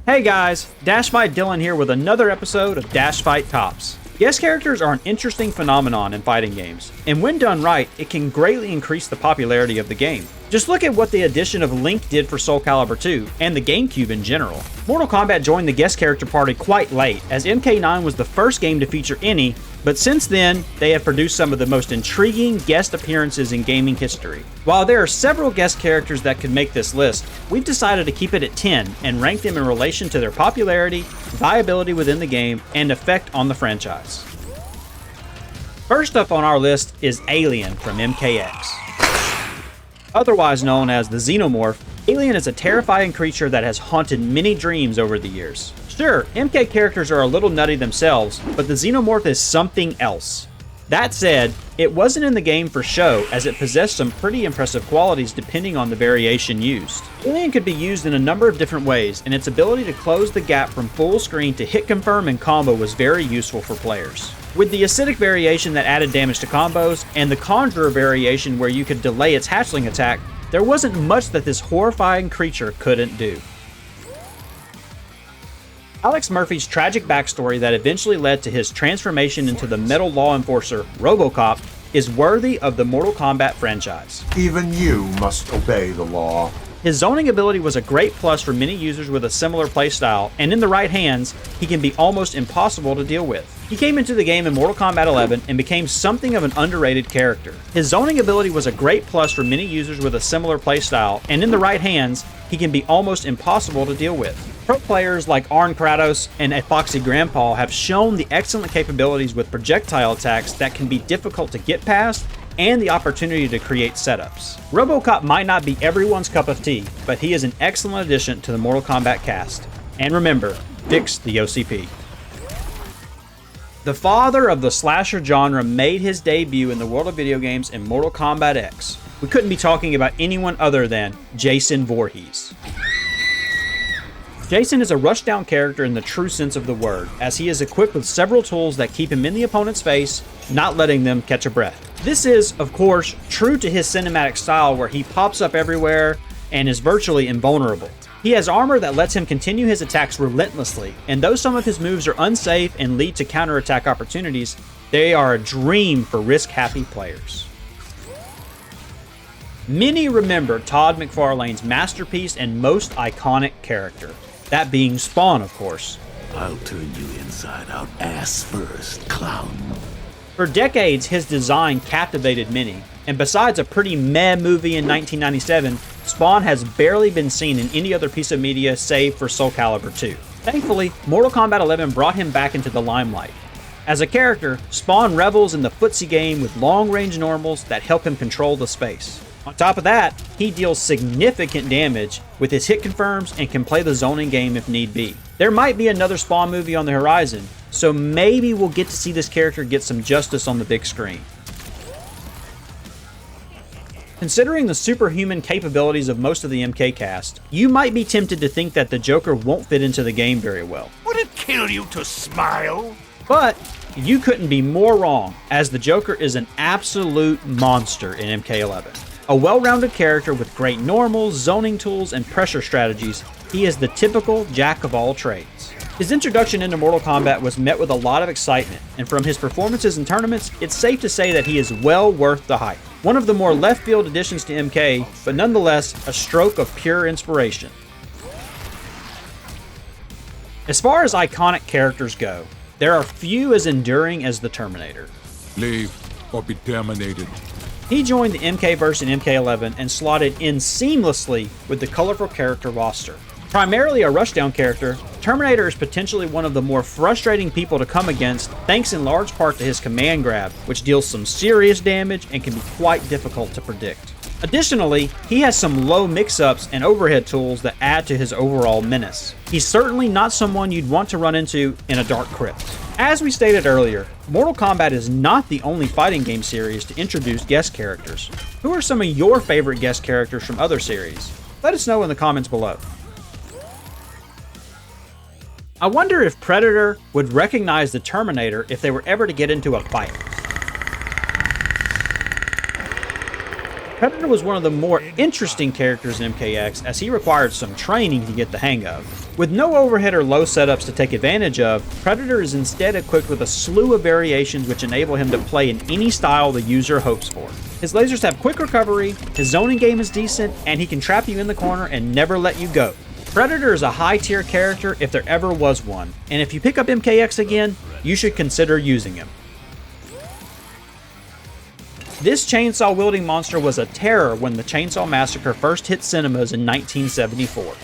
Hey guys, DashFight Dylan here with another episode of DashFight Tops. Guest characters are an interesting phenomenon in fighting games, and when done right, it can greatly increase the popularity of the game. Just look at what the addition of Link did for Soul Calibur 2, and the GameCube in general. Mortal Kombat joined the guest character party quite late, as MK9 was the first game to feature any, but since then, they have produced some of the most intriguing guest appearances in gaming history. While there are several guest characters that could make this list, we've decided to keep it at 10 and rank them in relation to their popularity, viability within the game, and effect on the franchise. First up on our list is Alien from MKX. Otherwise known as the Xenomorph, Alien is a terrifying creature that has haunted many dreams over the years. Sure, MK characters are a little nutty themselves, but the Xenomorph is something else. That said, it wasn't in the game for show, as it possessed some pretty impressive qualities depending on the variation used. Alien could be used in a number of different ways, and its ability to close the gap from full screen to hit confirm and combo was very useful for players. With the acidic variation that added damage to combos, and the Conjurer variation where you could delay its hatchling attack, there wasn't much that this horrifying creature couldn't do. Alex Murphy's tragic backstory that eventually led to his transformation into the metal law enforcer, Robocop, is worthy of the Mortal Kombat franchise. Even you must obey the law. His zoning ability was a great plus for many users with a similar playstyle, and in the right hands, he can be almost impossible to deal with. He came into the game in Mortal Kombat 11 and became something of an underrated character. His zoning ability was a great plus for many users with a similar playstyle, and in the right hands, he can be almost impossible to deal with. Pro players like Arn Kratos and Epoxy Grandpa have shown the excellent capabilities with projectile attacks that can be difficult to get past, and the opportunity to create setups. Robocop might not be everyone's cup of tea, but he is an excellent addition to the Mortal Kombat cast. And remember, fix the OCP. The father of the slasher genre made his debut in the world of video games in Mortal Kombat X. We couldn't be talking about anyone other than Jason Voorhees. Jason is a rushdown character in the true sense of the word, as he is equipped with several tools that keep him in the opponent's face, not letting them catch a breath. This is, of course, true to his cinematic style where he pops up everywhere and is virtually invulnerable. He has armor that lets him continue his attacks relentlessly, and though some of his moves are unsafe and lead to counterattack opportunities, they are a dream for risk-happy players. Many remember Todd McFarlane's masterpiece and most iconic character, that being Spawn, of course. I'll turn you inside out ass first, clown. For decades, his design captivated many, and besides a pretty meh movie in 1997, Spawn has barely been seen in any other piece of media save for Soul Calibur 2. Thankfully, Mortal Kombat 11 brought him back into the limelight. As a character, Spawn revels in the footsie game with long-range normals that help him control the space. On top of that, he deals significant damage with his hit confirms and can play the zoning game if need be. There might be another Spawn movie on the horizon, so maybe we'll get to see this character get some justice on the big screen. Considering the superhuman capabilities of most of the MK cast, you might be tempted to think that the Joker won't fit into the game very well. Would it kill you to smile? But you couldn't be more wrong, as the Joker is an absolute monster in MK11. A well-rounded character with great normals, zoning tools, and pressure strategies, he is the typical jack of all trades. His introduction into Mortal Kombat was met with a lot of excitement, and from his performances in tournaments, it's safe to say that he is well worth the hype. One of the more left-field additions to MK, but nonetheless a stroke of pure inspiration. As far as iconic characters go, there are few as enduring as the Terminator. Leave or be terminated. He joined the MKverse in MK11 and slotted in seamlessly with the colorful character roster. Primarily a rushdown character, Terminator is potentially one of the more frustrating people to come against, thanks in large part to his command grab, which deals some serious damage and can be quite difficult to predict. Additionally, he has some low mix-ups and overhead tools that add to his overall menace. He's certainly not someone you'd want to run into in a dark crypt. As we stated earlier, Mortal Kombat is not the only fighting game series to introduce guest characters. Who are some of your favorite guest characters from other series? Let us know in the comments below. I wonder if Predator would recognize the Terminator if they were ever to get into a fight. Predator was one of the more interesting characters in MKX as he required some training to get the hang of. With no overhead or low setups to take advantage of, Predator is instead equipped with a slew of variations which enable him to play in any style the user hopes for. His lasers have quick recovery, his zoning game is decent, and he can trap you in the corner and never let you go. Predator is a high tier character if there ever was one, and if you pick up MKX again, you should consider using him. This chainsaw-wielding monster was a terror when the Chainsaw Massacre first hit cinemas in 1974.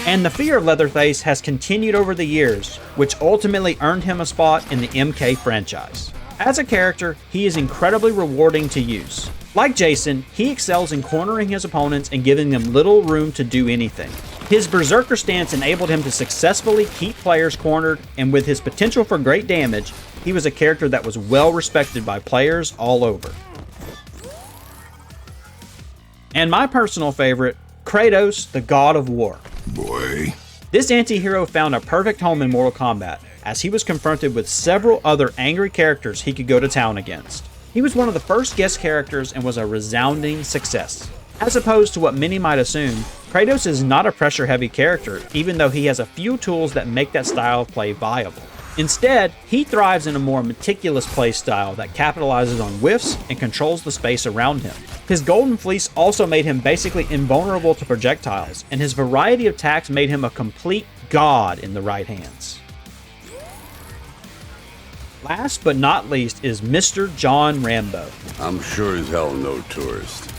And the fear of Leatherface has continued over the years, which ultimately earned him a spot in the MK franchise. As a character, he is incredibly rewarding to use. Like Jason, he excels in cornering his opponents and giving them little room to do anything. His Berserker stance enabled him to successfully keep players cornered, and with his potential for great damage, he was a character that was well respected by players all over. And my personal favorite, Kratos, the God of War. Boy. This anti-hero found a perfect home in Mortal Kombat, as he was confronted with several other angry characters he could go to town against. He was one of the first guest characters and was a resounding success. As opposed to what many might assume, Kratos is not a pressure-heavy character, even though he has a few tools that make that style of play viable. Instead, he thrives in a more meticulous play style that capitalizes on whiffs and controls the space around him. His Golden Fleece also made him basically invulnerable to projectiles, and his variety of attacks made him a complete god in the right hands. Last but not least is Mr. John Rambo. I'm sure as hell no tourist.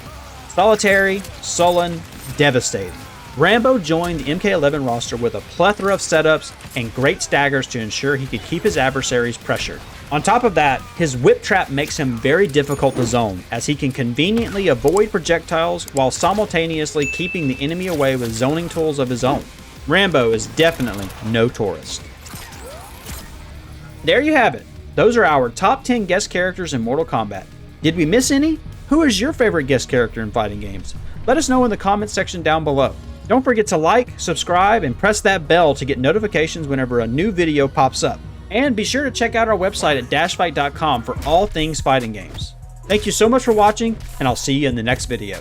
Solitary, sullen, devastating. Rambo joined the MK11 roster with a plethora of setups and great staggers to ensure he could keep his adversaries pressured. On top of that, his whip trap makes him very difficult to zone, as he can conveniently avoid projectiles while simultaneously keeping the enemy away with zoning tools of his own. Rambo is definitely no tourist. There you have it. Those are our top 10 guest characters in Mortal Kombat. Did we miss any? Who is your favorite guest character in fighting games? Let us know in the comments section down below. Don't forget to like, subscribe, and press that bell to get notifications whenever a new video pops up. And be sure to check out our website at DashFight.com for all things fighting games. Thank you so much for watching, and I'll see you in the next video.